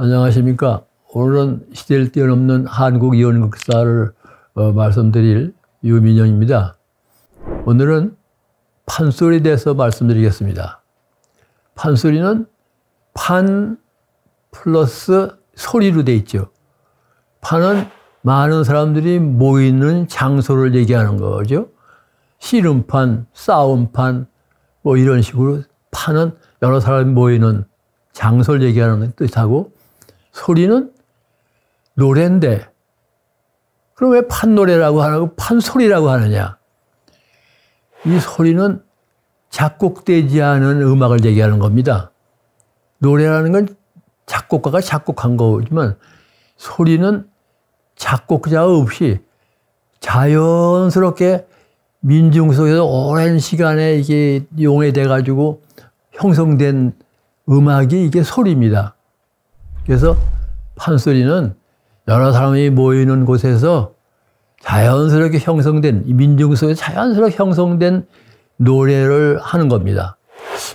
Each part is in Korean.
안녕하십니까. 오늘은 시대를 뛰어넘는 한국 연극사를 말씀드릴 유민영입니다. 오늘은 판소리에 대해서 말씀드리겠습니다. 판소리는 판 플러스 소리로 돼 있죠. 판은 많은 사람들이 모이는 장소를 얘기하는 거죠. 씨름판, 싸움판, 뭐 이런 식으로 판은 여러 사람이 모이는 장소를 얘기하는 뜻하고, 소리는 노래인데 그럼 왜 판노래라고 하고 판소리라고 하느냐. 이 소리는 작곡되지 않은 음악을 얘기하는 겁니다. 노래라는 건 작곡가가 작곡한 거지만 소리는 작곡자 없이 자연스럽게 민중 속에서 오랜 시간에 이게 용해돼 가지고 형성된 음악이 이게 소리입니다. 그래서 판소리는 여러 사람이 모이는 곳에서 자연스럽게 형성된, 민중 속에 자연스럽게 형성된 노래를 하는 겁니다.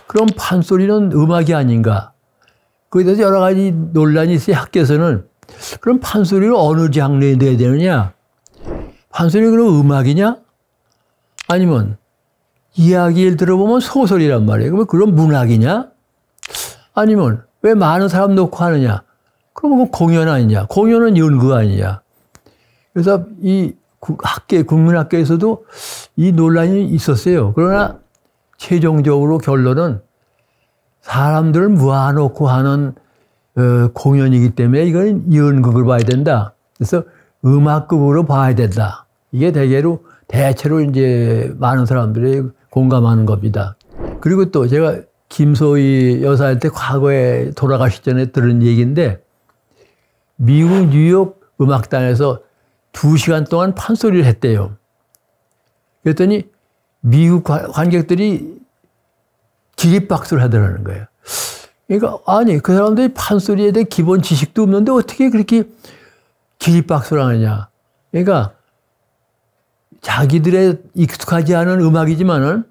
그럼 판소리는 음악이 아닌가? 거기에 대해서 여러 가지 논란이 있어요. 학계에서는. 그럼 판소리를 어느 장르에 넣어야 되느냐? 판소리는 그럼 음악이냐? 아니면 이야기를 들어보면 소설이란 말이에요. 그러면 그럼 문학이냐? 아니면 왜 많은 사람 놓고 하느냐? 그러면 공연 아니냐? 공연은 연극 아니냐? 그래서 이 국민학계에서도 이 논란이 있었어요. 그러나 최종적으로 결론은 사람들을 모아놓고 하는 공연이기 때문에 이건 연극을 봐야 된다. 그래서 음악극으로 봐야 된다. 이게 대체로 이제 많은 사람들이 공감하는 겁니다. 그리고 또 제가 김소희 여사한테 과거에 돌아가시기 전에 들은 얘기인데, 미국 뉴욕 음악단에서 2시간 동안 판소리를 했대요. 그랬더니 미국 관객들이 기립박수를 하더라는 거예요. 그러니까 아니, 그 사람들이 판소리에 대해 기본 지식도 없는데 어떻게 그렇게 기립박수를 하느냐. 그러니까 자기들의 익숙하지 않은 음악이지만은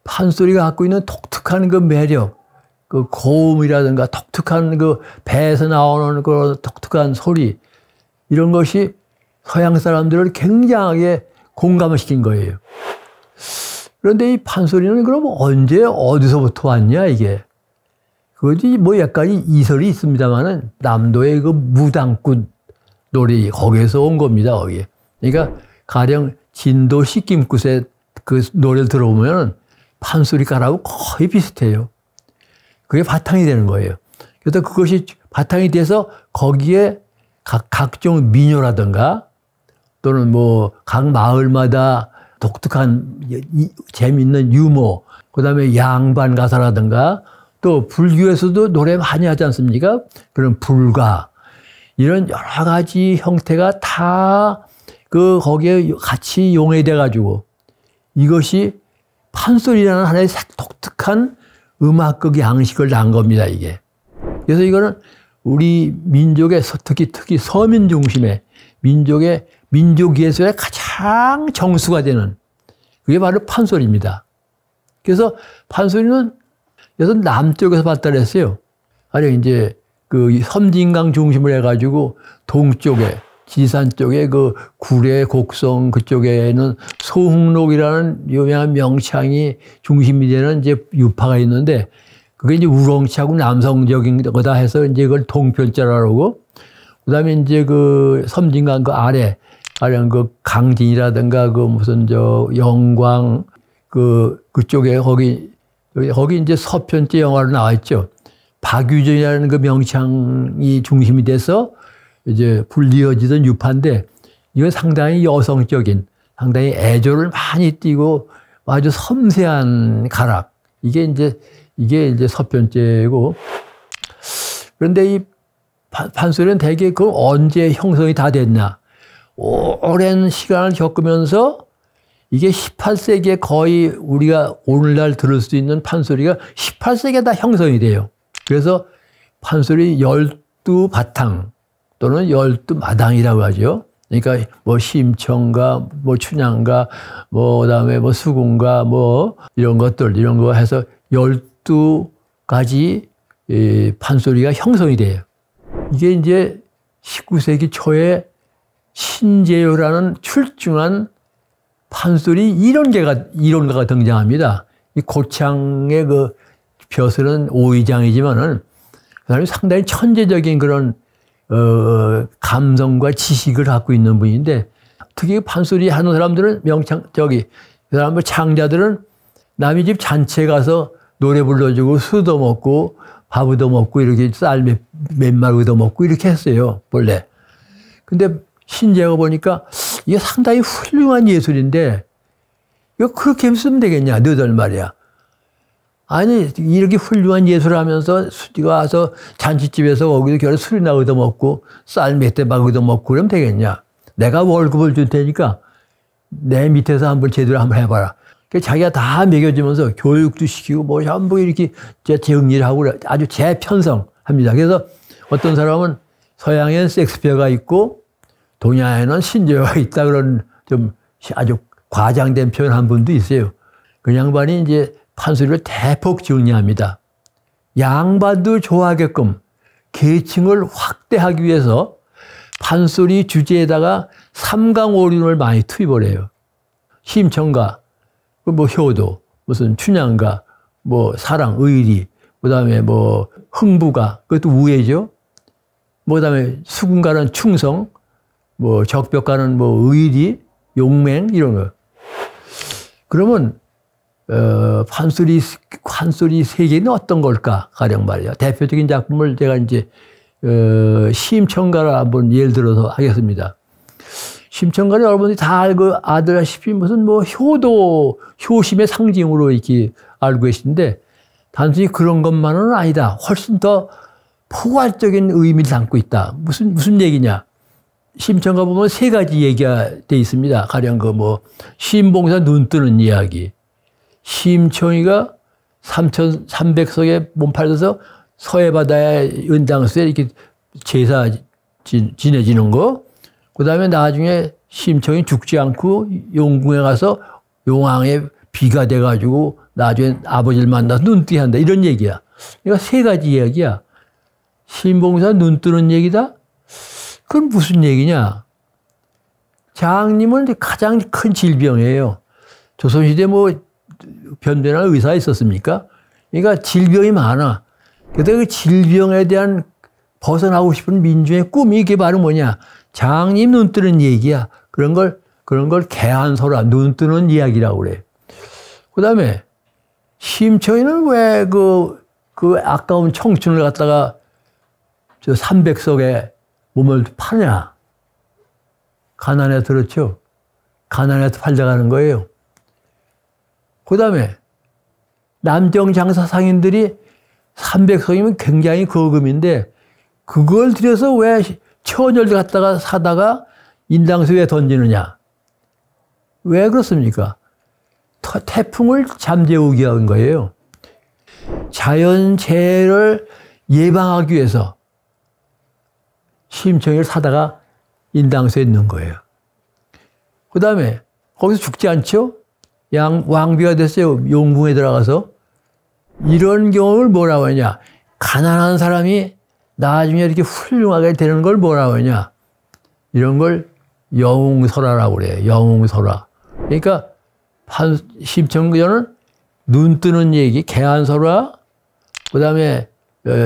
판소리가 갖고 있는 독특한 그 매력, 그 고음이라든가 독특한 그 배에서 나오는 그 독특한 소리, 이런 것이 서양 사람들을 굉장하게 공감을 시킨 거예요. 그런데 이 판소리는 그럼 언제 어디서부터 왔냐 이게. 그것이 뭐 약간 이설이 있습니다만은 남도의 그 무당꾼 노래 거기에서 온 겁니다. 거기. 그러니까 가령 진도 시김굿의 그 노래를 들어보면 판소리가라고 거의 비슷해요. 그게 바탕이 되는 거예요. 그래서 그것이 바탕이 돼서 거기에 각종 민요라든가 또는 뭐 각 마을마다 독특한 재미있는 유머, 그 다음에 양반 가사라든가 또 불교에서도 노래 많이 하지 않습니까? 그런 불가, 이런 여러 가지 형태가 다 거기에 같이 용해돼 가지고 이것이 판소리라는 하나의 독특한 음악극 양식을 낳은 겁니다, 이게. 그래서 이거는 우리 민족의, 특히 서민 중심의 민족의 민족 예술의 가장 정수가 되는 그게 바로 판소리입니다. 그래서 판소리는 그래서 남쪽에서 발달했어요. 아니, 이제 그 섬진강 중심을 해가지고 동쪽에, 지산 쪽에 그 구례, 곡성 그쪽에는 소흥록이라는 유명한 명창이 중심이 되는 이제 유파가 있는데, 그게 이제 우렁차고 남성적인 거다 해서 이제 그걸 동편자라고, 그 다음에 이제 그 섬진강 그 아래, 그 강진이라든가 그 무슨 영광 그쪽에 거기 이제 서편제 영화로 나와 있죠. 박유전이라는 그 명창이 중심이 돼서 이제 불리어지던 유파인데, 이건 상당히 여성적인, 상당히 애조를 많이 띠고 아주 섬세한 가락. 이게 이제 서편제고. 그런데 이 판소리는 대개 그 언제 형성이 다 됐나? 오랜 시간을 겪으면서 이게 18세기에 거의 우리가 오늘날 들을 수 있는 판소리가 18세기에 다 형성이 돼요. 그래서 판소리 12바탕 또는 12마당이라고 하죠. 그러니까 뭐 심청가, 뭐 춘향가, 뭐 그다음에 뭐 수궁가, 뭐 이런 거 해서 12가지 판소리가 형성이 돼요. 이게 이제 19세기 초에 신재료라는 출중한 판소리 이론가가 등장합니다. 이 고창의 그 벼슬은 오이장이지만은 그 사람이 상당히 천재적인 그런 감성과 지식을 갖고 있는 분인데, 특히 판소리 하는 사람들은 그 사람들 창자들은 남의 집 잔치에 가서 노래 불러주고 술도 먹고 밥 얻어 먹고 이렇게 쌀 몇 말 얻어 먹고 이렇게 했어요, 본래. 근데 신재가 보니까 이게 상당히 훌륭한 예술인데 이거 그렇게 쓰면 되겠냐, 너들 말이야. 아니, 이렇게 훌륭한 예술을 하면서 네가 와서 잔치집에서 거기서 겨우 술이나 얻어 먹고 쌀 몇 대 막 얻어 먹고 그러면 되겠냐. 내가 월급을 줄 테니까 내 밑에서 한번 제대로 한번 해봐라. 자기가 다 먹여주면서 교육도 시키고 뭐 전부 이렇게 정리를 하고 아주 재편성합니다. 그래서 어떤 사람은 서양에는 셰익스피어가 있고 동양에는 신재가 있다, 그런 좀 아주 과장된 표현한 분도 있어요. 그 양반이 이제 판소리를 대폭 정리합니다. 양반도 좋아하게끔 계층을 확대하기 위해서 판소리 주제에다가 삼강오륜을 많이 투입을 해요. 심청가, 뭐 효도, 무슨 춘향가, 뭐 사랑, 의리, 그 다음에 뭐 흥부가, 그것도 우애죠. 뭐 그다음에 수군가는 충성, 뭐 적벽가는 뭐 의리, 용맹 이런 거. 그러면 판소리 세계는 어떤 걸까? 가령 말이야. 대표적인 작품을 제가 이제 심청가를 한번 예를 들어서 하겠습니다. 심청가를 여러분들이 다 아시다시피 무슨 뭐 효심의 상징으로 이렇게 알고 계신데, 단순히 그런 것만은 아니다. 훨씬 더 포괄적인 의미를 담고 있다. 무슨 얘기냐? 심청가 보면 세 가지 얘기가 돼 있습니다. 가령 신봉사 눈 뜨는 이야기. 심청이가 3,300석에 몸팔려서 서해바다의 은장수에 이렇게 제사 지내지는 거. 그 다음에 나중에 심청이 죽지 않고 용궁에 가서 용왕의 비가 돼가지고 나중에 아버지를 만나서 눈뜨게 한다. 이런 얘기야. 그러니까 세 가지 이야기야. 신봉사 눈 뜨는 얘기다? 그건 무슨 얘기냐? 장님은 가장 큰 질병이에요. 조선시대 변변한 의사가 있었습니까? 그러니까 질병이 많아. 그런데 그 질병에 대한 벗어나고 싶은 민중의 꿈이 이게 바로 뭐냐? 장님 눈 뜨는 얘기야. 그런 걸 개한소라, 눈 뜨는 이야기라고 그래. 그 다음에 심청이는 왜 그 아까운 청춘을 갖다가 저 300석에 몸을 파냐? 가난해 들었죠? 가난해서 팔려가는 거예요. 그 다음에 남정 장사 상인들이 300석이면 굉장히 거금인데 그걸 들여서 왜 처녀를 갖다가 사다가 인당수에 던지느냐? 왜 그렇습니까? 태풍을 잠재우기 위한 거예요. 자연재해를 예방하기 위해서 심청이를 사다가 인당수에 넣는 거예요. 그 다음에 거기서 죽지 않죠? 왕비가 됐어요. 용궁에 들어가서. 이런 경우를 뭐라고 하냐? 가난한 사람이 나중에 이렇게 훌륭하게 되는 걸 뭐라고 하냐? 이런 걸 영웅설화라고 그래요. 영웅설화. 그러니까 심청전은 눈 뜨는 얘기, 개한설화, 그 다음에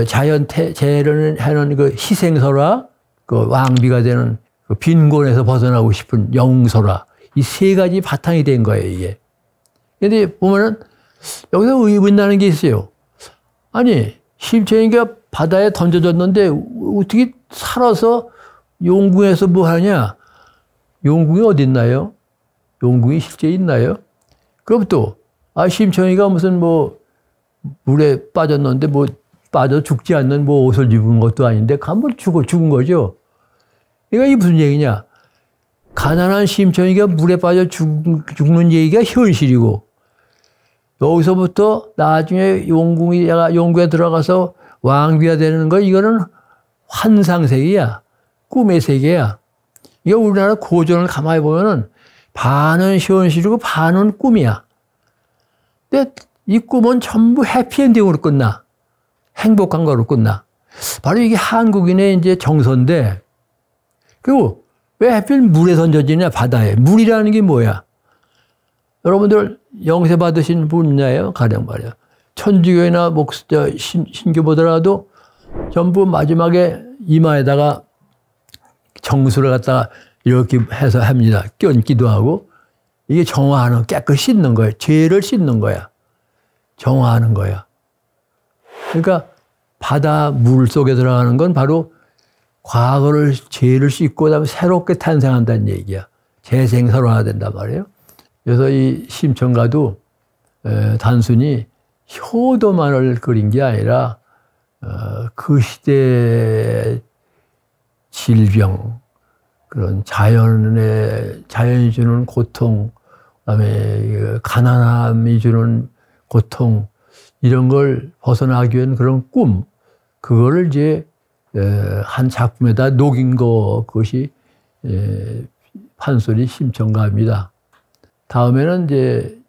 자연재해를 하는 그 희생설화, 그 왕비가 되는 그 빈곤에서 벗어나고 싶은 영웅설화. 이 세 가지 바탕이 된 거예요, 이게. 근데 보면은 여기서 의문 나는 게 있어요. 아니, 심청이가 바다에 던져졌는데 어떻게 살아서 용궁에서 뭐 하냐? 용궁이 어디 있나요? 용궁이 실제 있나요? 그럼 또, 심청이가 무슨 물에 빠졌는데 빠져 죽지 않는 옷을 입은 것도 아닌데 한번 죽은 거죠. 그러니까 이게 무슨 얘기냐? 가난한 심청이가 물에 빠져 죽는 얘기가 현실이고, 여기서부터 나중에 용궁에 들어가서 왕비가 되는 거, 이거는 환상세계야. 꿈의 세계야. 이게 우리나라 고전을 가만히 보면은 반은 현실이고 반은 꿈이야. 근데 이 꿈은 전부 해피엔딩으로 끝나. 행복한 거로 끝나. 바로 이게 한국인의 이제 정서인데, 그리고 왜 하필 물에 던져지냐, 바다에. 물이라는 게 뭐야? 여러분들 영세 받으신 분야예요, 가령 말이야. 천주교나 신교 보더라도 전부 마지막에 이마에다가 정수를 갖다가 이렇게 해서 합니다. 껴기도 하고. 이게 정화하는, 깨끗이 씻는 거예요. 죄를 씻는 거야. 정화하는 거야. 그러니까 바다 물 속에 들어가는 건 바로 과거를, 죄를 씻고 그다음에 새롭게 탄생한다는 얘기야. 재생살아야 된단 말이에요. 그래서 이 심청가도 단순히 효도만을 그린 게 아니라 그 시대의 질병, 그런 자연이 주는 고통, 그다음에 가난함이 주는 고통, 이런 걸 벗어나기 위한 그런 꿈, 그거를 이제 한 작품에다 녹인 그것이 판소리 심청가입니다. 다음에는 이제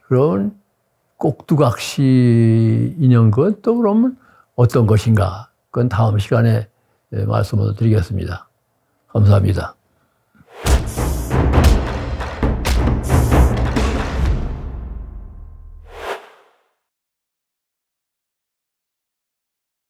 그런 꼭두각시 인형건 또 그러면 어떤 것인가? 그건 다음 시간에 말씀을 드리겠습니다. 감사합니다.